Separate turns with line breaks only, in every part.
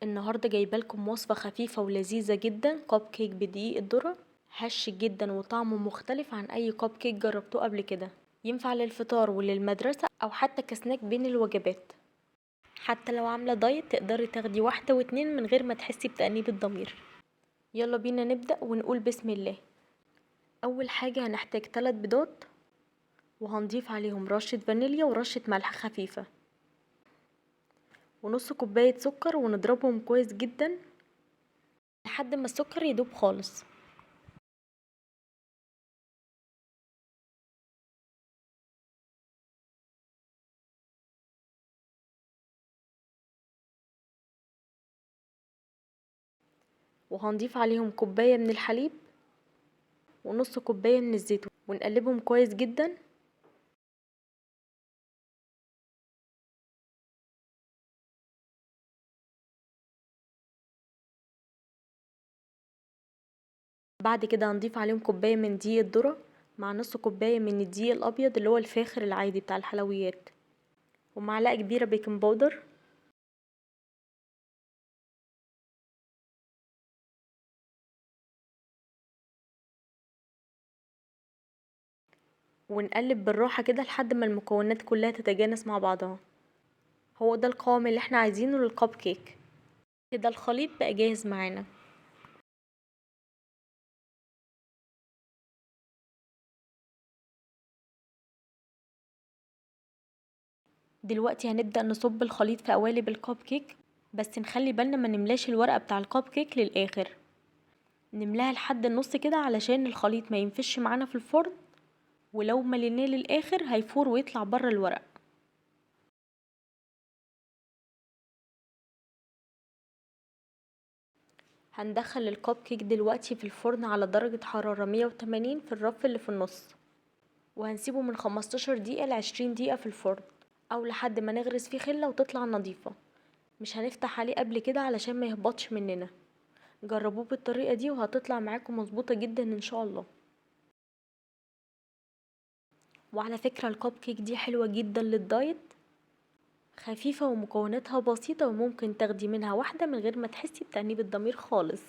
النهارده جايبالكم وصفة خفيفة ولذيذة جدا، كب كيك بدقيق الذرة. هش جدا وطعمه مختلف عن اي كب كيك جربتوه قبل كده. ينفع للفطار وللمدرسة او حتى كسناك بين الوجبات. حتى لو عاملة دايت تقدري تاخدي واحدة واتنين من غير ما تحسي بتأنيب الضمير. يلا بينا نبدأ ونقول بسم الله. اول حاجة هنحتاج 3 بيضات، وهنضيف عليهم رشة فانيليا ورشة ملح خفيفة ونص كوباية سكر، ونضربهم كويس جدا لحد ما السكر يدوب خالص. وهنضيف عليهم كوباية من الحليب ونص كوباية من الزيت، ونقلبهم كويس جدا. بعد كده هنضيف عليهم كوباية من دقيق الذرة مع نص كوباية من الدقيق الأبيض اللي هو الفاخر العادي بتاع الحلويات، ومعلقة كبيرة بيكنج باودر. ونقلب بالراحة كده لحد ما المكونات كلها تتجانس مع بعضها. هو ده القوام اللي احنا عايزينه للكب كيك. كده الخليط بقى جاهز معانا. دلوقتي هنبدأ نصب الخليط في قوالب الكب كيك، بس نخلي بالنا ما نملاش الورقة بتاع الكب كيك للآخر، نملاها لحد النص كده علشان الخليط ما ينفش معانا في الفرن، ولو مليناه للآخر هيفور ويطلع بره الورق. هندخل الكب كيك دلوقتي في الفرن على درجة حرارة 180 في الرف اللي في النص، وهنسيبه من 15 دقيقة ل20 دقيقة في الفرن، او لحد ما نغرس فيه خلة وتطلع نظيفة. مش هنفتح عليه قبل كده علشان ما يهبطش مننا. جربوه بالطريقة دي وهتطلع معاكم مظبوطة جدا ان شاء الله. وعلى فكرة الكب كيك دي حلوة جدا للدايت، خفيفة ومكوناتها بسيطة، وممكن تاخدي منها واحدة من غير ما تحسي بتأنيب الضمير خالص.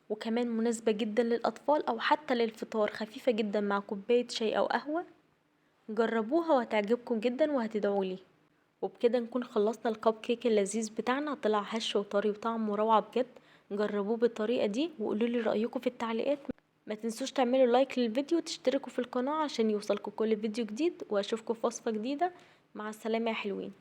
وكمان مناسبة جدا للأطفال أو حتى للفطار، خفيفة جدا مع كوباية شاي أو قهوة. جربوها وهتعجبكم جدا وهتدعولي. وبكده نكون خلصنا الكب كيك اللذيذ بتاعنا، طلع هش وطري وطعمه روعة بجد. جربوه بالطريقة دي وقولولي رأيكم في التعليقات. ما تنسوش تعملوا لايك للفيديو وتشتركوا في القناة عشان يوصلكوا كل فيديو جديد، واشوفكم في وصفة جديدة. مع السلامة يا حلوين.